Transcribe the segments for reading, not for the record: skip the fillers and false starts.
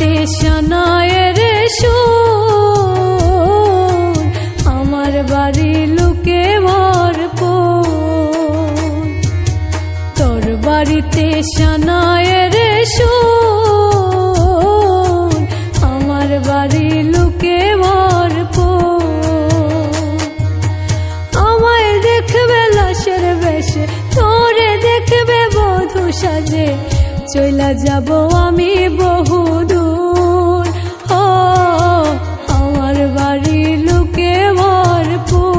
বাড়িতে সানায়ের সুর, আমার বাড়ি লোকে ভরপুর। তোর বাড়িতে সানায়ের সুর, আমার বাড়ি লোকে ভরপুর। আমায় দেখবে লাশের বেশে, তোরে দেখবে বধূ সাজে, চইলা যাব আমি বহুদূর। ও আমার বাড়ি লোকে ভরপুর।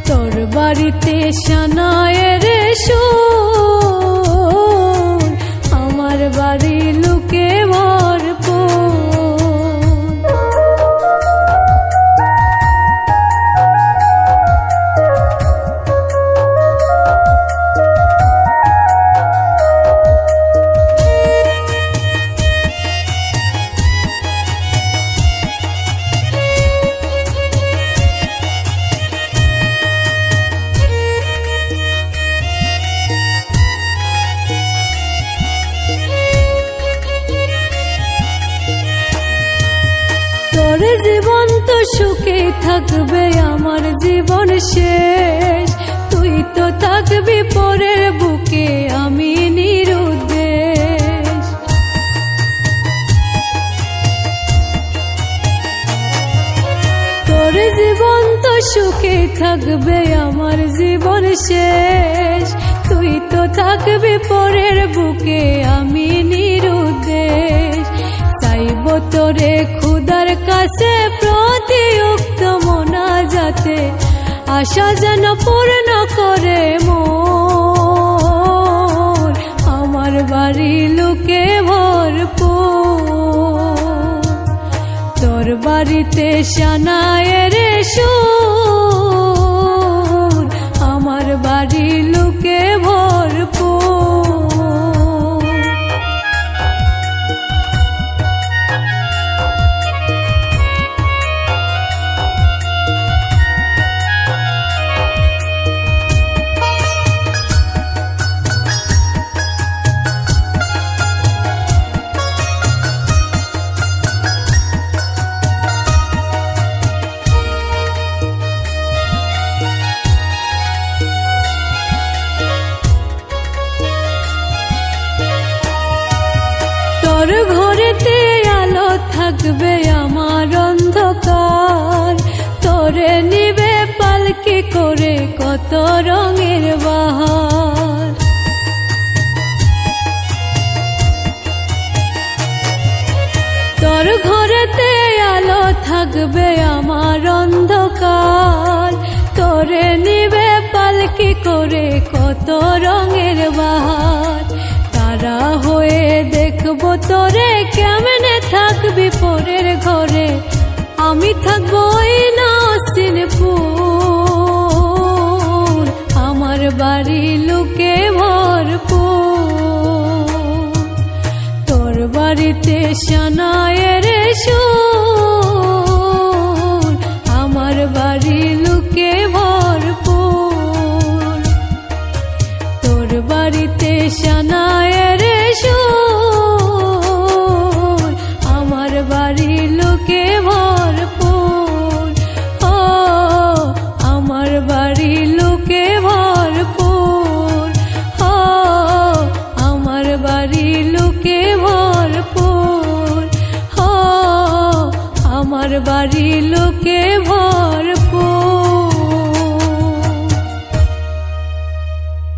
তোর বাড়িতে সানায়ের সুর, আমার বাড়ি লোকে ভরপুর। তোর জীবন তো সুখে থাকবে, আমার জীবন শেষ। তুই তো থাকবি পরের বুকে, আমি নিরুদ্দেশ। তোর জীবন তো সুখে থাকবে, আমার জীবন শেষ। তুই তো থাকবি পরের বুকে, আমি নিরুদ্দেশ। চাইব তোরে খুদার কাছে প্রতিউক্ত মোনাজাতে, আশা যেন পূর্ণ করে মোর। আমার বাড়ি লোকে ভরপুর। তোর বাড়িতে সানায়ের সুর, আমার বাড়ি লোকে ভরপুর। তোর ঘরেতে আলো থাকবে, আমার অন্ধকার। তোরে নিবে পালকি করে কত রঙের বাহার। তোর ঘরেতে আলো থাকবে, আমার অন্ধকার। তোরে নিবে পালকি করে কত রঙের বাহার। তারা হয়ে দেখবো তোরে, কেমনে থাকবি পরের ঘরে। আমি থাকবো ওই নাসিনপুর, আমার বাড়ি লোকে ভরপুর। তোর বাড়িতে সানায়ের সুর, আমার বাড়ি লোকে ভরপুর। তোর বাড়িতে সানায়ের সুর, আমার বাড়ি লোকে ভরপুর। ও আমার বাড়ি লোকে ভরপুর। ও আমার বাড়ি লোকে ভরপুর। ও আমার বাড়ি লোকে ভরপুর।